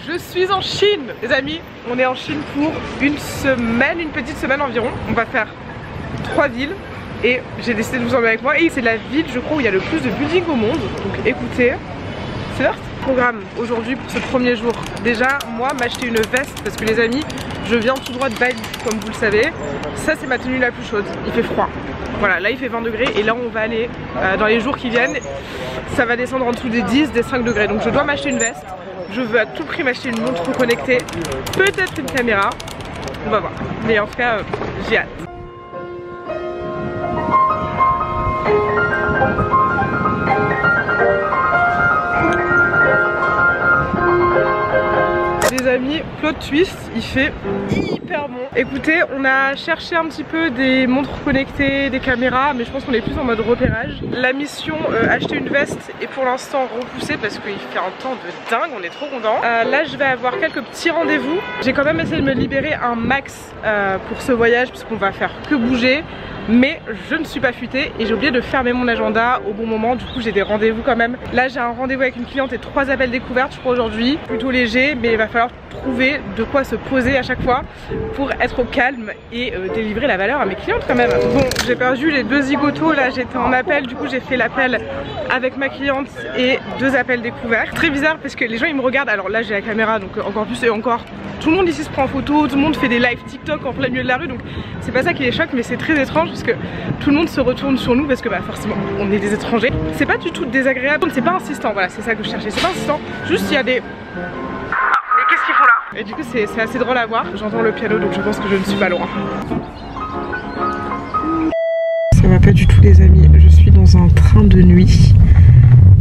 Je suis en Chine, les amis. On est en Chine pour une semaine, une petite semaine environ. On va faire 3 villes et j'ai décidé de vous emmener avec moi. Et c'est la ville, je crois, où il y a le plus de buildings au monde. Donc écoutez, c'est leur programme aujourd'hui pour ce premier jour. Déjà, moi, m'acheter une veste parce que les amis, je viens tout droit de Bali, comme vous le savez. Ça, c'est ma tenue la plus chaude. Il fait froid. Voilà, là il fait 20 degrés et là on va aller dans les jours qui viennent. Ça va descendre en dessous des 10, des 5 degrés. Donc je dois m'acheter une veste. Je veux à tout prix m'acheter une montre connectée. Peut-être une caméra. On va voir. Mais en tout cas, j'ai hâte. Les amis, plot twist, il fait hyper bon. Écoutez, on a cherché un petit peu des montres connectées, des caméras, mais je pense qu'on est plus en mode repérage. La mission acheter une veste est pour l'instant repoussée parce qu'il fait un temps de dingue, on est trop contents. Là je vais avoir quelques petits rendez-vous. J'ai quand même essayé de me libérer un max pour ce voyage puisqu'on va faire que bouger. Mais je ne suis pas futée et j'ai oublié de fermer mon agenda au bon moment. Du coup j'ai des rendez-vous quand même. Là j'ai un rendez-vous avec une cliente et 3 appels découvertes je crois aujourd'hui. Plutôt léger, mais il va falloir trouver de quoi se poser à chaque fois pour être au calme et délivrer la valeur à mes clientes quand même. Bon, j'ai perdu les 2 zigotos. Là j'étais en appel, du coup j'ai fait l'appel avec ma cliente et 2 appels découverts. Très bizarre parce que les gens ils me regardent. Alors là j'ai la caméra donc encore plus et encore. Tout le monde ici se prend en photo, tout le monde fait des lives TikTok en plein milieu de la rue. Donc c'est pas ça qui les choque, mais c'est très étrange parce que tout le monde se retourne sur nous parce que bah forcément on est des étrangers. C'est pas du tout désagréable, c'est pas insistant, voilà c'est ça que je cherchais, c'est pas insistant, juste il y a des... mais qu'est-ce qu'ils font là? Et du coup c'est assez drôle à voir, j'entends le piano donc je pense que je ne suis pas loin. Ça va pas du tout les amis, je suis dans un train de nuit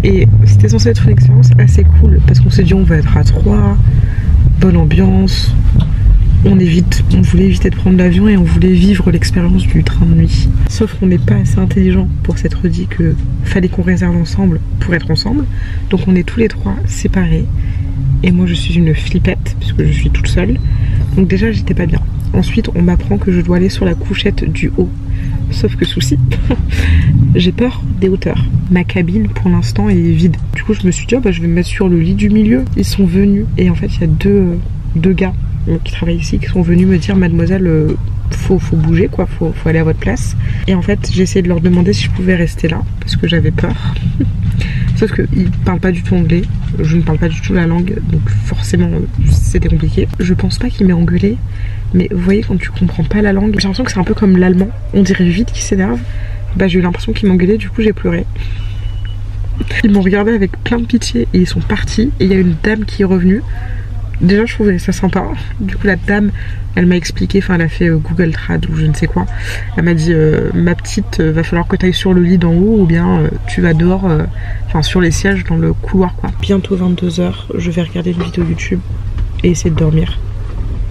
et c'était censé être une expérience assez cool parce qu'on s'est dit on va être à 3, bonne ambiance. On voulait éviter de prendre l'avion et on voulait vivre l'expérience du train de nuit. Sauf qu'on n'est pas assez intelligent pour s'être dit que fallait qu'on réserve ensemble pour être ensemble. Donc on est tous les 3 séparés. Et moi je suis une flippette puisque je suis toute seule. Donc déjà j'étais pas bien. Ensuite on m'apprend que je dois aller sur la couchette du haut. Sauf que souci, j'ai peur des hauteurs. Ma cabine pour l'instant est vide. Du coup je me suis dit oh, bah, je vais me mettre sur le lit du milieu. Ils sont venus et en fait il y a deux gars qui travaillent ici qui sont venus me dire mademoiselle faut bouger quoi, faut aller à votre place. Et en fait j'ai essayé de leur demander si je pouvais rester là parce que j'avais peur. Sauf qu'ils parlent pas du tout anglais, je ne parle pas du tout la langue donc forcément c'était compliqué. Je pense pas qu'il m'ait engueulé, mais vous voyez quand tu comprends pas la langue, j'ai l'impression que c'est un peu comme l'allemand, on dirait vite qu'il s'énerve. Bah j'ai eu l'impression qu'il m'engueulait, du coup j'ai pleuré. Ils m'ont regardé avec plein de pitié et ils sont partis et il y a une dame qui est revenue. Déjà je trouvais ça sympa, du coup la dame elle m'a expliqué, enfin elle a fait Google Trad ou je ne sais quoi. Elle m'a dit ma petite va falloir que tu ailles sur le lit d'en haut ou bien tu vas dehors, enfin sur les sièges dans le couloir quoi. Bientôt 22 h, je vais regarder une vidéo YouTube et essayer de dormir.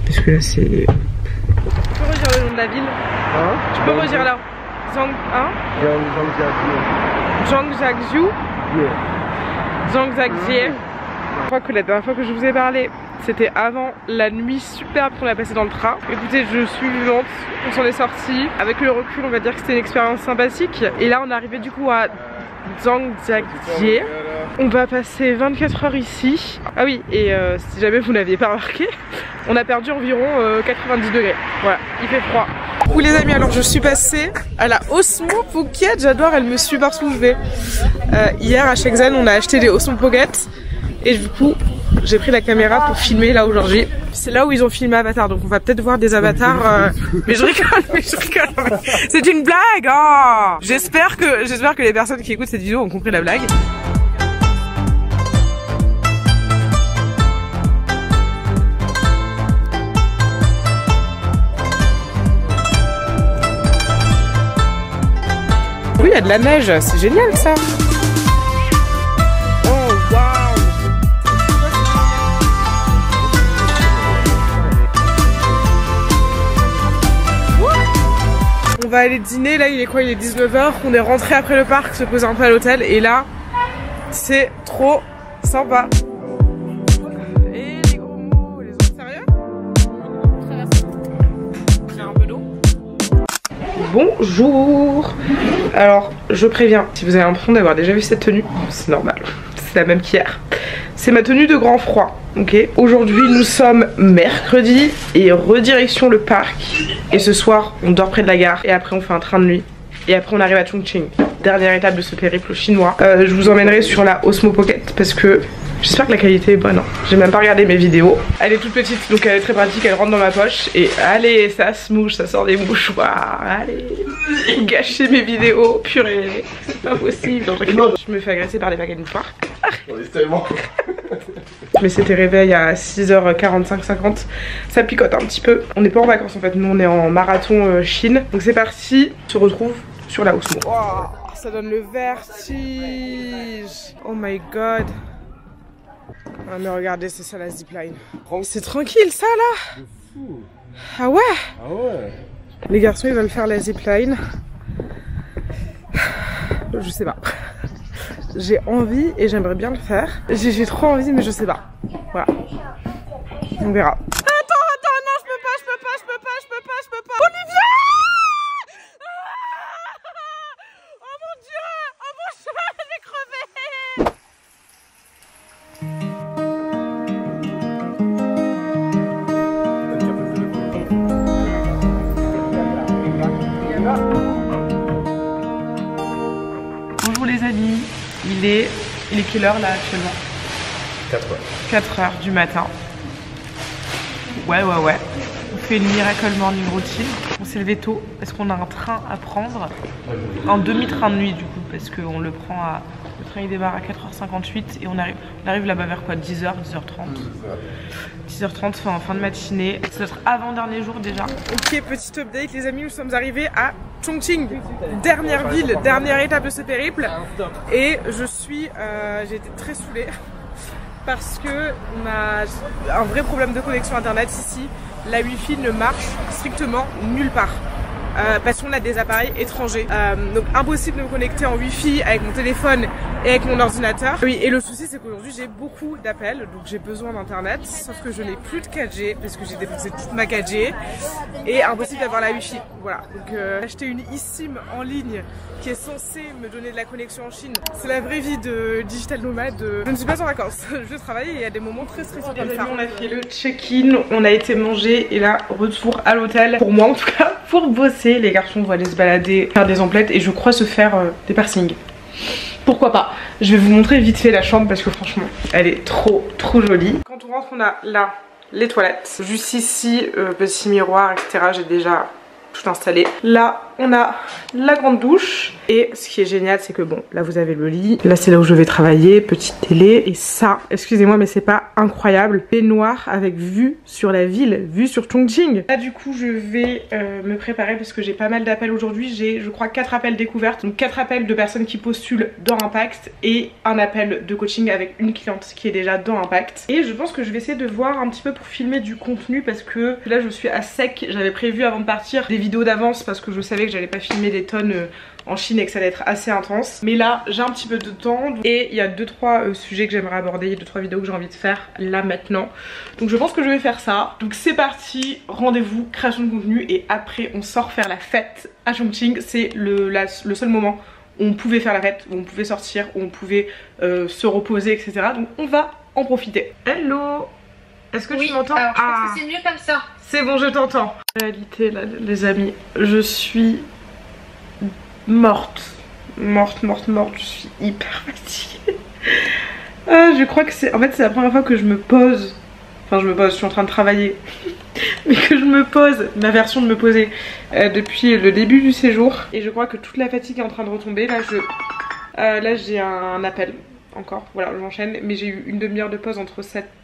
Parce que là c'est... Tu peux redire le nom de la ville hein? Tu peux redire là Zhangjiakou. Zhangjiakou. Je crois que la dernière fois que je vous ai parlé c'était avant la nuit superbe qu'on a passée dans le train. Écoutez je suis vivante, on s'en est sorti. Avec le recul on va dire que c'était une expérience sympathique. Et là on est arrivé du coup à Zhangjiakou. On va passer 24 heures ici. Ah oui et si jamais vous n'aviez pas remarqué, on a perdu environ 90 degrés. Voilà, il fait froid. Oui les amis, alors je suis passée à la Osmo Pocket, j'adore, elle me suit partout où je vais. Hier à Shenzhen on a acheté des Osmo Pocket. Et du coup j'ai pris la caméra pour filmer là aujourd'hui. C'est là où ils ont filmé Avatar, donc on va peut-être voir des avatars mais je rigole, c'est une blague oh. J'espère que les personnes qui écoutent cette vidéo ont compris la blague. Oui il y a de la neige, c'est génial ça. On va aller dîner, là il est quoi? Il est 19 h, on est rentré après le parc, se poser un peu à l'hôtel et là c'est trop sympa. Et les gros mots, les autres sérieux? J'ai un peu d'eau. Bonjour. Alors je préviens, si vous avez l'impression d'avoir déjà vu cette tenue, c'est normal, c'est la même qu'hier. C'est ma tenue de grand froid. Ok, aujourd'hui nous sommes mercredi et redirection le parc. Et ce soir on dort près de la gare et après on fait un train de nuit. Et après on arrive à Chongqing, dernière étape de ce périple chinois. Je vous emmènerai sur la Osmo Pocket parce que j'espère que la qualité est bonne. Hein. J'ai même pas regardé mes vidéos. Elle est toute petite donc elle est très pratique, elle rentre dans ma poche. Et allez, ça se mouche, ça sort des mouchoirs. Allez, gâcher mes vidéos, purée, c'est pas possible. Je me fais agresser par des paquets de mouchoirs. Je m'étais réveillée à 6h45-50. Ça picote un petit peu. On n'est pas en vacances en fait, nous on est en marathon Chine. Donc c'est parti, on se retrouve sur la Osmo. Oh, ça donne le vertige. Oh my god. Ah mais regardez, c'est ça la zipline. C'est tranquille ça là. Ah ouais. Ah ouais. Les garçons ils veulent faire la zipline. Je sais pas. J'ai envie et j'aimerais bien le faire. J'ai trop envie mais je sais pas. Voilà. On verra. Attends, non, je peux pas. Olivia! Oh mon dieu! Oh mon cheval, je vais crever! Bonjour les amis, il est quelle heure là actuellement? 4 heures. 4 heures du matin. Ouais. On fait une miracle morning routine. On s'est levé tôt parce qu'on a un train à prendre. Un demi-train de nuit du coup parce qu'on le prend à... Le train il démarre à 4h58 et on arrive là-bas vers quoi? 10h, 10h30. Fin de matinée. C'est notre avant-dernier jour déjà. Ok, petit update les amis, nous sommes arrivés à Chongqing. Dernière ville, dernière étape de ce périple. Et j'ai été très saoulée parce que on a un vrai problème de connexion internet ici. La Wi-Fi ne marche strictement nulle part. Parce qu'on a des appareils étrangers. Donc impossible de me connecter en Wi-Fi avec mon téléphone et avec mon ordinateur. Oui, et le souci c'est qu'aujourd'hui j'ai beaucoup d'appels, donc j'ai besoin d'internet, sauf que je n'ai plus de 4G parce que j'ai dépensé toute ma 4G et impossible d'avoir la Wi-Fi. Voilà, donc j'ai acheté une eSIM en ligne qui est censée me donner de la connexion en Chine. C'est la vraie vie de digital nomade. Je ne suis pas en vacances, je travaille et il y a des moments très stressants comme ça. On a fait le check-in, on a été manger et là retour à l'hôtel, pour moi en tout cas, pour bosser. Les garçons vont aller se balader, faire des emplettes et je crois se faire des piercings. Pourquoi pas? Je vais vous montrer vite fait la chambre parce que franchement elle est trop jolie. Quand on rentre on a là les toilettes. Juste ici, petit miroir etc. J'ai déjà tout installé. Là on a la grande douche. Et ce qui est génial c'est que bon là vous avez le lit. Là c'est là où je vais travailler, petite télé. Et ça, excusez-moi mais c'est pas incroyable. Baignoire avec vue sur la ville, vue sur Chongqing. Là du coup je vais me préparer parce que j'ai pas mal d'appels aujourd'hui. J'ai je crois 4 appels découvertes. Donc 4 appels de personnes qui postulent dans Impact. Et un appel de coaching avec une cliente qui est déjà dans Impact. Et je pense que je vais essayer de voir un petit peu pour filmer du contenu. Parce que là je suis à sec. J'avais prévu avant de partir des vidéos d'avance parce que je savais que j'allais pas filmer des tonnes en Chine et que ça allait être assez intense. Mais là j'ai un petit peu de temps et il y a 2-3 sujets que j'aimerais aborder, il y a 2-3 vidéos que j'ai envie de faire là maintenant. Donc je pense que je vais faire ça. Donc c'est parti, rendez-vous, création de contenu et après on sort faire la fête à Chongqing. C'est le seul moment où on pouvait faire la fête, où on pouvait sortir, où on pouvait se reposer etc. Donc on va en profiter. Hello! Est-ce que tu m'entends? Alors je pense que c'est mieux comme ça. C'est bon, je t'entends. En réalité là les amis, je suis morte, je suis hyper fatiguée. Je crois que c'est, en fait c'est la première fois que je me pose, je suis en train de travailler, mais que je me pose, ma version de me poser depuis le début du séjour. Et je crois que toute la fatigue est en train de retomber. Là j'ai un appel encore, voilà j'enchaîne, mais j'ai eu une demi-heure de pause entre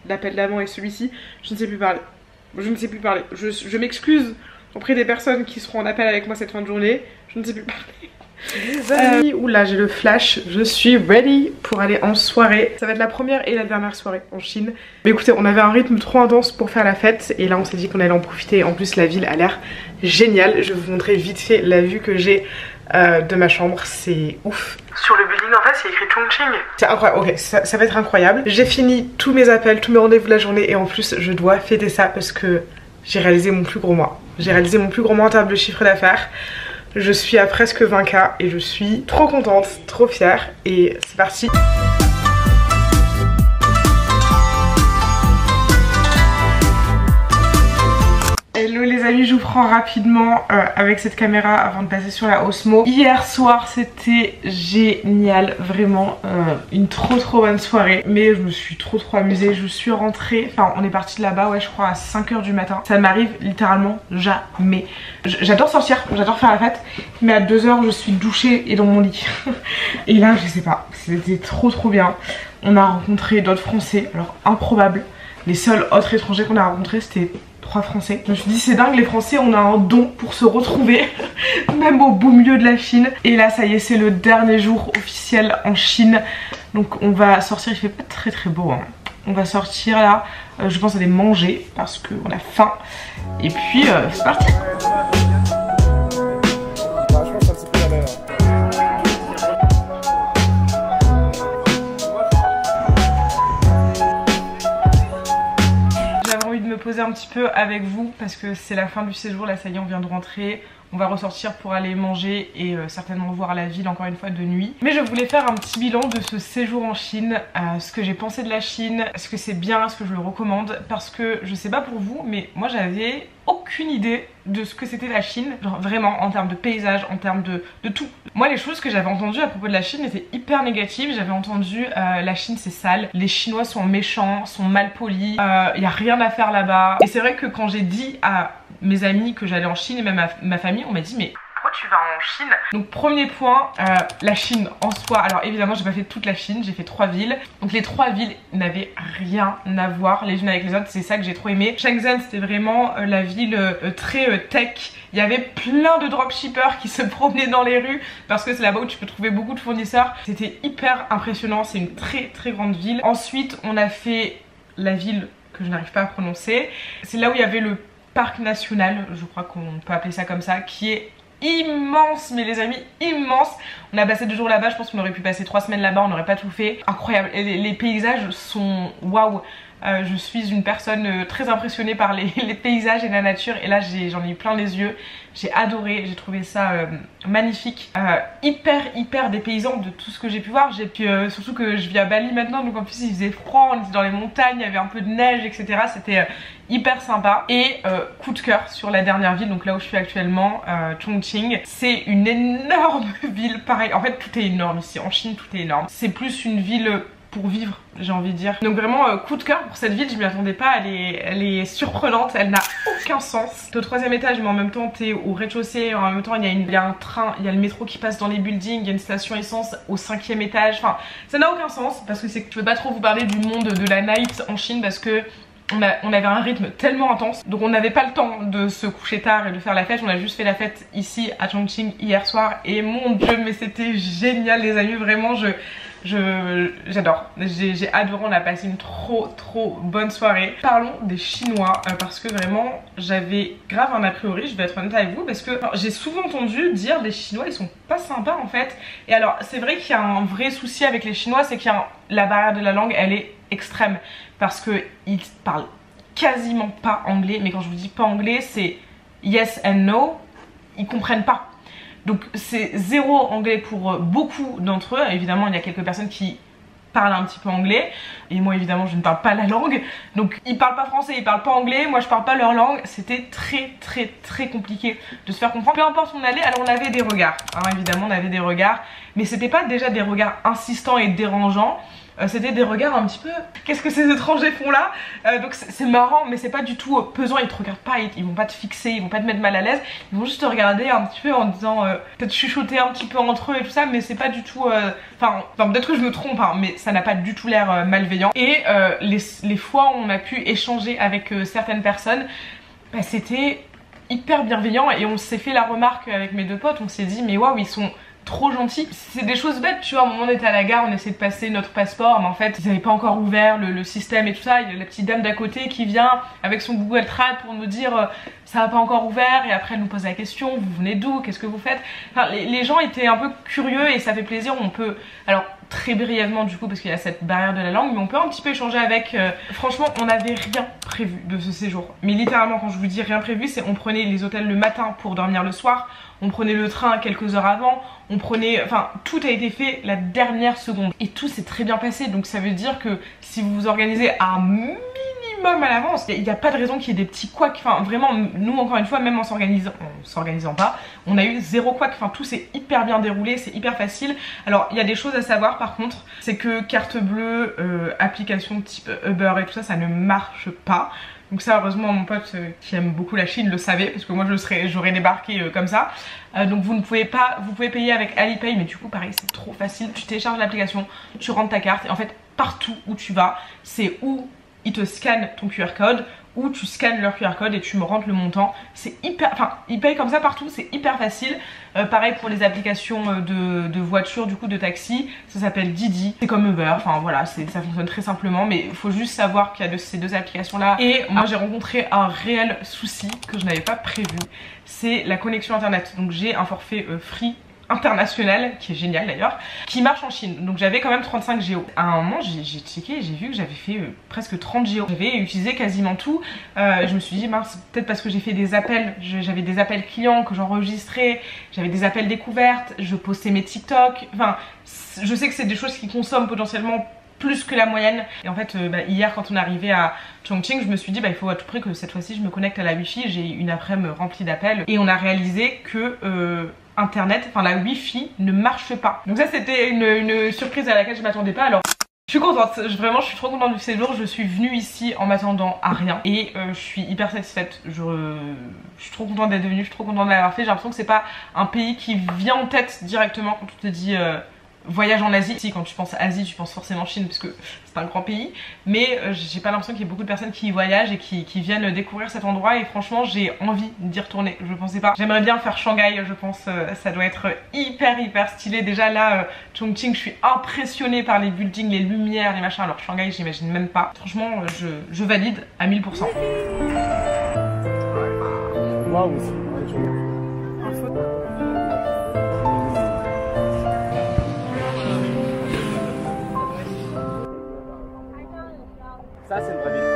l'appel d'avant et celui-ci. Je ne sais plus parler, je m'excuse auprès des personnes qui seront en appel avec moi cette fin de journée. Je ne sais plus parler. Les amis, oula j'ai le flash, je suis ready pour aller en soirée. Ça va être la première et la dernière soirée en Chine. Mais écoutez, on avait un rythme trop intense pour faire la fête et là on s'est dit qu'on allait en profiter. En plus la ville a l'air géniale. Je vais vous montrer vite fait la vue que j'ai de ma chambre, c'est ouf. Sur le building en face il y a écrit Chongqing. C'est incroyable, ok ça va être incroyable. J'ai fini tous mes appels, tous mes rendez-vous de la journée et en plus je dois fêter ça parce que j'ai réalisé mon plus gros mois. J'ai réalisé mon plus gros mois en termes de chiffre d'affaires. Je suis à presque 20K et je suis trop contente, trop fière et c'est parti. Hello les amis, je vous prends rapidement avec cette caméra avant de passer sur la Osmo. Hier soir c'était génial, vraiment une trop bonne soirée. Mais je me suis trop amusée, je suis rentrée, enfin on est parti de là-bas ouais je crois à 5 h du matin. Ça m'arrive littéralement jamais. J'adore sortir, j'adore faire la fête, mais à 2 h je suis douchée et dans mon lit. Et là je sais pas, c'était trop bien. On a rencontré d'autres Français, alors improbable. Les seuls autres étrangers qu'on a rencontrés c'était 3 Français. Je me suis dit c'est dingue, les Français on a un don pour se retrouver même au beau milieu de la Chine. Et là ça y est, c'est le dernier jour officiel en Chine. Donc on va sortir, il fait pas très beau hein. On va sortir là, je pense aller manger parce qu'on a faim. Et puis c'est parti. Poser un petit peu avec vous parce que c'est la fin du séjour, là ça y est on vient de rentrer, on va ressortir pour aller manger et certainement voir la ville encore une fois de nuit. Mais je voulais faire un petit bilan de ce séjour en Chine, ce que j'ai pensé de la Chine, est-ce que c'est bien, est-ce que je le recommande, parce que je sais pas pour vous mais moi j'avais aucune idée de ce que c'était la Chine, genre vraiment en termes de paysage, en termes de tout. Moi les choses que j'avais entendues à propos de la Chine étaient hyper négatives. J'avais entendu la Chine c'est sale, les Chinois sont méchants, sont mal polis, y a rien à faire là-bas. Et c'est vrai que quand j'ai dit à mes amis que j'allais en Chine et même à ma famille, on m'a dit mais pourquoi tu vas en Chine? Donc premier point, la Chine en soi. Alors évidemment j'ai pas fait toute la Chine, j'ai fait 3 villes. Donc les 3 villes n'avaient rien à voir les unes avec les autres, c'est ça que j'ai trop aimé. Shenzhen c'était vraiment la ville très tech. Il y avait plein de dropshippers qui se promenaient dans les rues parce que c'est là-bas où tu peux trouver beaucoup de fournisseurs. C'était hyper impressionnant, c'est une très grande ville. Ensuite on a fait la ville que je n'arrive pas à prononcer. C'est là où il y avait le parc national, je crois qu'on peut appeler ça comme ça, qui est immense, mais les amis, immense. On a passé 2 jours là-bas, je pense qu'on aurait pu passer 3 semaines là-bas, on n'aurait pas tout fait. Incroyable, et les paysages sont waouh. Je suis une personne très impressionnée par les paysages et la nature, et là j'en ai eu plein les yeux. J'ai adoré, j'ai trouvé ça magnifique, hyper dépaysant de tout ce que j'ai pu voir. J'ai pu surtout que je vis à Bali maintenant, donc en plus il faisait froid, on était dans les montagnes, il y avait un peu de neige, etc. C'était hyper sympa. Et coup de cœur sur la dernière ville, donc là où je suis actuellement, Chongqing. C'est une énorme ville, pareil. En fait tout est énorme ici, en Chine tout est énorme. C'est plus une ville pour vivre, j'ai envie de dire. Donc vraiment coup de cœur pour cette ville, je m'y attendais pas, elle est surprenante, elle n'a aucun sens. T'es au 3e étage mais en même temps t'es au rez-de-chaussée, en même temps il y a un train, il y a le métro qui passe dans les buildings, il y a une station essence au 5e étage, enfin ça n'a aucun sens parce que c'est que je veux pas trop vous parler du monde de la night en Chine parce que on avait un rythme tellement intense, donc on n'avait pas le temps de se coucher tard et de faire la fête. On a juste fait la fête ici à Chongqing hier soir et mon dieu mais c'était génial les amis, vraiment j'adore, j'ai adoré, on a passé une trop bonne soirée. Parlons des Chinois parce que vraiment j'avais grave un a priori, je vais être honnête avec vous, parce que j'ai souvent entendu dire les Chinois ils sont pas sympas en fait. Et alors c'est vrai qu'il y a un vrai souci avec les Chinois, c'est qu'il y a la barrière de la langue, elle est extrême parce que ils parlent quasiment pas anglais. Mais quand je vous dis pas anglais, c'est yes and no, ils comprennent pas. Donc c'est zéro anglais pour beaucoup d'entre eux. Évidemment il y a quelques personnes qui parlent un petit peu anglais et moi évidemment je ne parle pas la langue, donc ils parlent pas français, ils parlent pas anglais, moi je parle pas leur langue. C'était très compliqué de se faire comprendre. Peu importe où on allait, alors on avait des regards, hein, évidemment on avait des regards, mais c'était pas déjà des regards insistants et dérangeants. C'était des regards un petit peu qu'est-ce que ces étrangers font là, donc c'est marrant mais c'est pas du tout pesant. Ils te regardent pas, ils vont pas te fixer, ils vont pas te mettre mal à l'aise, ils vont juste te regarder un petit peu en disant peut-être chuchoter un petit peu entre eux et tout ça, mais c'est pas du tout enfin peut-être que je me trompe hein, mais ça n'a pas du tout l'air malveillant. Et les fois où on a pu échanger avec certaines personnes, bah, c'était hyper bienveillant et on s'est fait la remarque avec mes 2 potes, on s'est dit mais waouh ils sont trop gentil. C'est des choses bêtes, tu vois, à un moment on était à la gare, on essayait de passer notre passeport, mais en fait ils n'avaient pas encore ouvert le système et tout ça. Il y a la petite dame d'à côté qui vient avec son Google Trad pour nous dire ça n'a pas encore ouvert, et après elle nous pose la question, vous venez d'où, qu'est-ce que vous faites. Enfin, les gens étaient un peu curieux et ça fait plaisir. On peut, alors très brièvement du coup parce qu'il y a cette barrière de la langue, mais on peut un petit peu échanger avec. Franchement on n'avait rien prévu de ce séjour, mais littéralement quand je vous dis rien prévu, c'est on prenait les hôtels le matin pour dormir le soir, on prenait le train quelques heures avant, on prenait, enfin tout a été fait la dernière seconde et tout s'est très bien passé. Donc ça veut dire que si vous vous organisez un minimum minimum à l'avance. Il n'y a pas de raison qu'il y ait des petits couacs. Enfin, vraiment, nous, encore une fois, même en s'organisant pas, on a eu zéro couac. Enfin, tout s'est hyper bien déroulé, c'est hyper facile. Alors, il y a des choses à savoir par contre, c'est que carte bleue, application type Uber et tout ça, ça ne marche pas. Donc ça, heureusement, mon pote qui aime beaucoup la Chine le savait, parce que moi j'aurais débarqué comme ça. Donc vous ne pouvez pas, vous pouvez payer avec Alipay, mais du coup pareil, c'est trop facile. Tu télécharges l'application, tu rentres ta carte et en fait partout où tu vas, c'est où ils te scannent ton QR code, ou tu scannes leur QR code et tu me rentres le montant. C'est hyper, enfin ils payent comme ça partout, c'est hyper facile. Pareil pour les applications de voiture, du coup de taxi, ça s'appelle Didi, c'est comme Uber, enfin voilà, ça fonctionne très simplement, mais il faut juste savoir qu'il y a ces deux applications là. Et moi j'ai rencontré un réel souci que je n'avais pas prévu, c'est la connexion internet. Donc j'ai un forfait free international, qui est génial d'ailleurs, qui marche en Chine. Donc j'avais quand même 35 géo. À un moment j'ai checké et j'ai vu que j'avais fait presque 30 géo. J'avais utilisé quasiment tout. Je me suis dit mince, peut-être parce que j'ai fait des appels, j'avais des appels clients que j'enregistrais, j'avais des appels découvertes, je postais mes TikTok. Enfin, je sais que c'est des choses qui consomment potentiellement plus que la moyenne. Et en fait hier quand on est arrivé à Chongqing, je me suis dit il faut à tout prix que cette fois-ci je me connecte à la wifi. J'ai une après-midi remplie d'appels et on a réalisé que internet, enfin la wifi ne marche pas. Donc ça c'était une surprise à laquelle je m'attendais pas. Alors je suis contente, vraiment je suis trop contente du séjour. Je suis venue ici en m'attendant à rien et je suis hyper satisfaite. Je suis trop contente d'être venue, je suis trop contente de l'avoir fait. J'ai l'impression que c'est pas un pays qui vient en tête directement quand on te dit voyage en Asie. Si, quand tu penses Asie, tu penses forcément Chine parce que c'est un grand pays. Mais j'ai pas l'impression qu'il y ait beaucoup de personnes qui y voyagent et qui viennent découvrir cet endroit. Et franchement, j'ai envie d'y retourner. Je pensais pas. J'aimerais bien faire Shanghai, je pense. Ça doit être hyper stylé. Déjà là, Chongqing, je suis impressionnée par les buildings, les lumières, les machins. Alors Shanghai, j'imagine même pas. Franchement, je valide à 1000%. Waouh. Ça c'est une vraie ville.